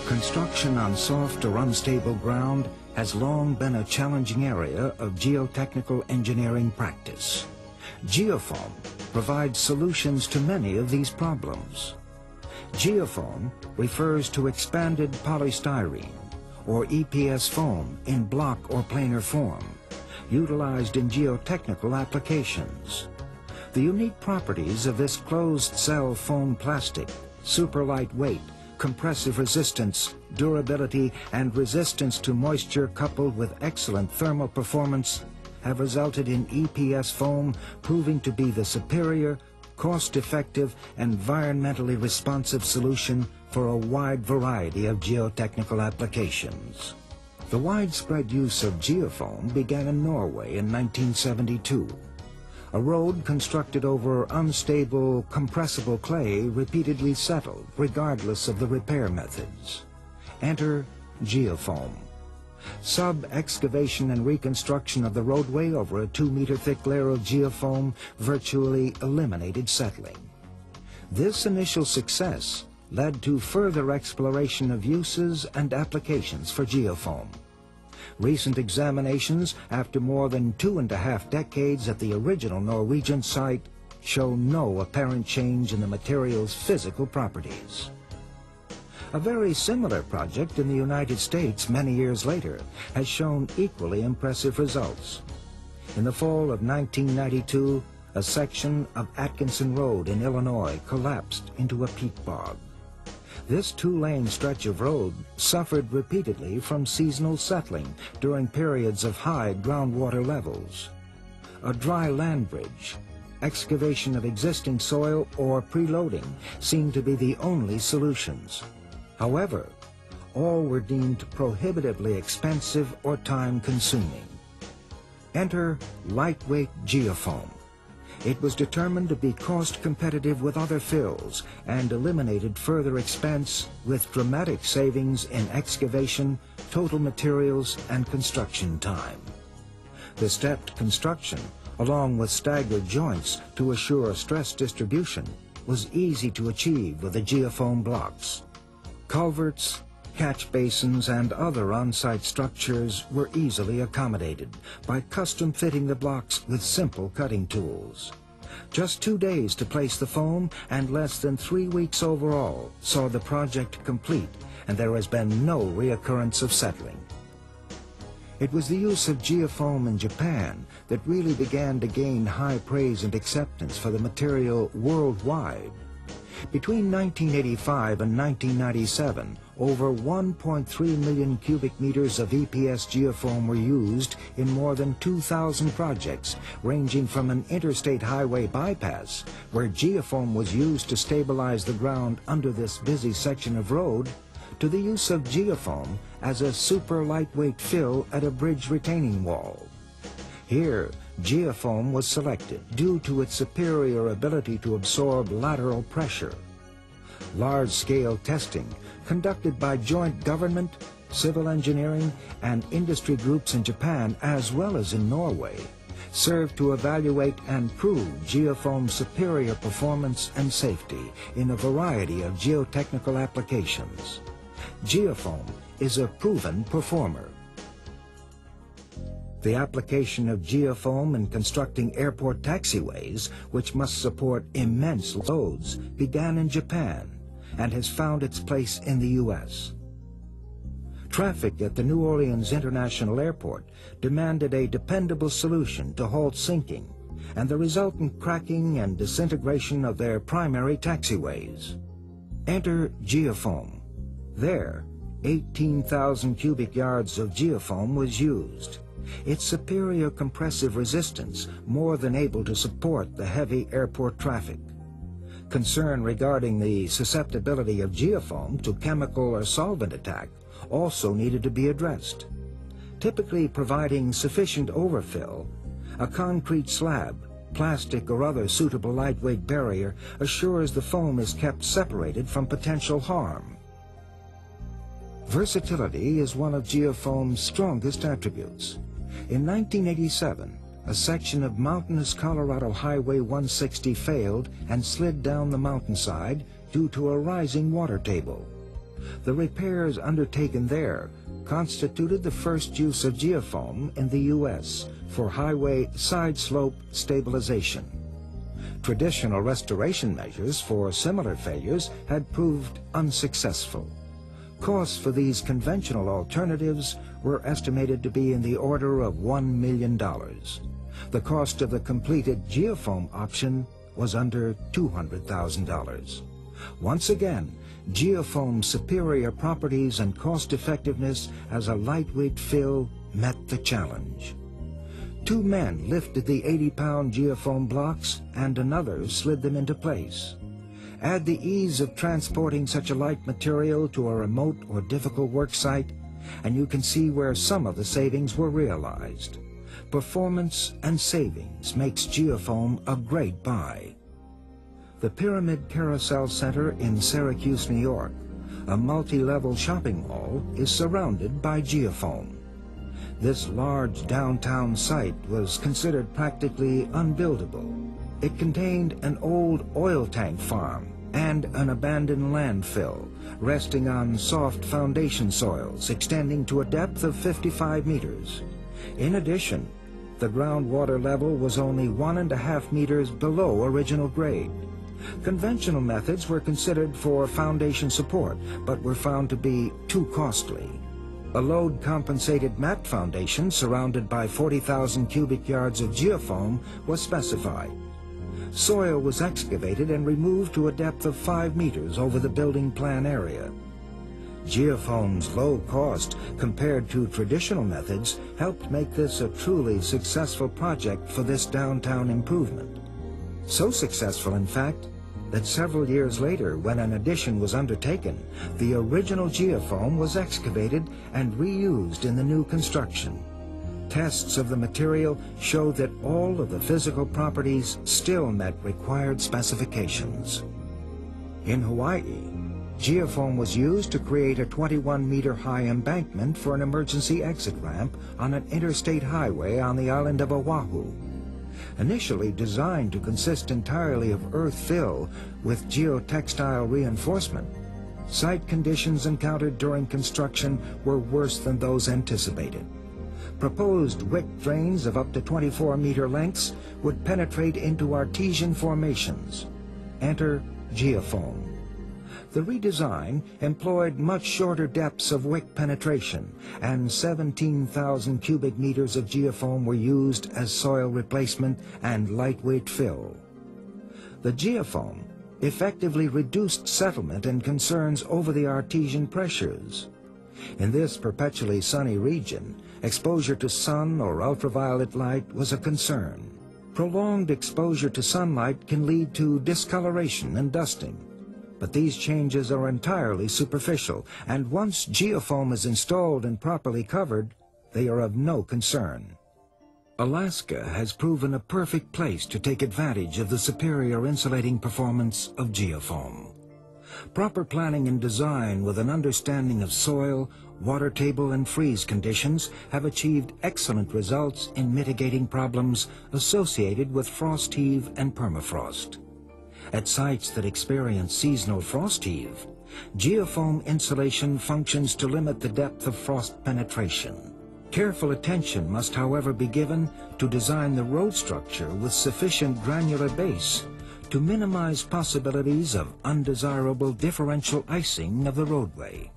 Construction on soft or unstable ground has long been a challenging area of geotechnical engineering practice. Geofoam provides solutions to many of these problems. Geofoam refers to expanded polystyrene, or EPS foam in block or planar form, utilized in geotechnical applications. The unique properties of this closed-cell foam plastic, super lightweight, compressive resistance, durability, and resistance to moisture coupled with excellent thermal performance have resulted in EPS foam proving to be the superior, cost-effective, environmentally responsive solution for a wide variety of geotechnical applications. The widespread use of geofoam began in Norway in 1972. A road constructed over unstable, compressible clay repeatedly settled, regardless of the repair methods. Enter geofoam. Sub-excavation and reconstruction of the roadway over a 2-meter thick layer of geofoam virtually eliminated settling. This initial success led to further exploration of uses and applications for geofoam. Recent examinations, after more than 2.5 decades at the original Norwegian site, show no apparent change in the material's physical properties. A very similar project in the United States many years later has shown equally impressive results. In the fall of 1992, a section of Atkinson Road in Illinois collapsed into a peat bog. This 2-lane stretch of road suffered repeatedly from seasonal settling during periods of high groundwater levels. A dry land bridge, excavation of existing soil, or preloading seemed to be the only solutions. However, all were deemed prohibitively expensive or time-consuming. Enter lightweight geofoam. It was determined to be cost-competitive with other fills and eliminated further expense with dramatic savings in excavation, total materials, and construction time. The stepped construction, along with staggered joints to assure stress distribution, was easy to achieve with the geofoam blocks. Culverts, catch basins, and other on-site structures were easily accommodated by custom fitting the blocks with simple cutting tools. Just 2 days to place the foam and less than 3 weeks overall saw the project complete, and there has been no reoccurrence of settling. It was the use of geofoam in Japan that really began to gain high praise and acceptance for the material worldwide. Between 1985 and 1997, over 1.3 million cubic meters of EPS geofoam were used in more than 2,000 projects, ranging from an interstate highway bypass, where geofoam was used to stabilize the ground under this busy section of road, to the use of geofoam as a super lightweight fill at a bridge retaining wall. Here, geofoam was selected due to its superior ability to absorb lateral pressure. Large-scale testing, conducted by joint government, civil engineering, and industry groups in Japan as well as in Norway, served to evaluate and prove geofoam's superior performance and safety in a variety of geotechnical applications. Geofoam is a proven performer. The application of geofoam in constructing airport taxiways, which must support immense loads, began in Japan and has found its place in the U.S. Traffic at the New Orleans International Airport demanded a dependable solution to halt sinking and the resultant cracking and disintegration of their primary taxiways. Enter geofoam. There, 18,000 cubic yards of geofoam was used. Its superior compressive resistance more than able to support the heavy airport traffic. Concern regarding the susceptibility of geofoam to chemical or solvent attack also needed to be addressed. Typically providing sufficient overfill, a concrete slab, plastic or other suitable lightweight barrier assures the foam is kept separated from potential harm. Versatility is one of geofoam's strongest attributes. In 1987, a section of mountainous Colorado Highway 160 failed and slid down the mountainside due to a rising water table. The repairs undertaken there constituted the first use of geofoam in the U.S. for highway side slope stabilization. Traditional restoration measures for similar failures had proved unsuccessful. Costs for these conventional alternatives were estimated to be in the order of $1 million. The cost of the completed geofoam option was under $200,000. Once again, geofoam's superior properties and cost-effectiveness as a lightweight fill met the challenge. 2 men lifted the 80-pound geofoam blocks and another slid them into place. Add the ease of transporting such a light material to a remote or difficult work site, and you can see where some of the savings were realized. Performance and savings makes geofoam a great buy. The Pyramid Carousel Center in Syracuse, New York, a multi-level shopping mall, is surrounded by geofoam. This large downtown site was considered practically unbuildable. It contained an old oil tank farm and an abandoned landfill, resting on soft foundation soils extending to a depth of 55 meters. In addition, the groundwater level was only 1.5 meters below original grade. Conventional methods were considered for foundation support, but were found to be too costly. A load-compensated mat foundation surrounded by 40,000 cubic yards of geofoam was specified. Soil was excavated and removed to a depth of 5 meters over the building plan area. Geofoam's low cost compared to traditional methods helped make this a truly successful project for this downtown improvement. So successful, in fact, that several years later, when an addition was undertaken, the original geofoam was excavated and reused in the new construction. Tests of the material showed that all of the physical properties still met required specifications. In Hawaii, geofoam was used to create a 21-meter-high embankment for an emergency exit ramp on an interstate highway on the island of Oahu. Initially designed to consist entirely of earth fill with geotextile reinforcement, site conditions encountered during construction were worse than those anticipated. Proposed wick drains of up to 24-meter lengths would penetrate into artesian formations. Enter geofoam. The redesign employed much shorter depths of wick penetration, and 17,000 cubic meters of geofoam were used as soil replacement and lightweight fill. The geofoam effectively reduced settlement and concerns over the artesian pressures. In this perpetually sunny region, exposure to sun or ultraviolet light was a concern. Prolonged exposure to sunlight can lead to discoloration and dusting. But these changes are entirely superficial, and once geofoam is installed and properly covered, they are of no concern. Alaska has proven a perfect place to take advantage of the superior insulating performance of geofoam. Proper planning and design with an understanding of soil, water table, and freeze conditions have achieved excellent results in mitigating problems associated with frost heave and permafrost. At sites that experience seasonal frost heave, geofoam insulation functions to limit the depth of frost penetration. Careful attention must, however, be given to design the road structure with sufficient granular base to minimize possibilities of undesirable differential icing of the roadway.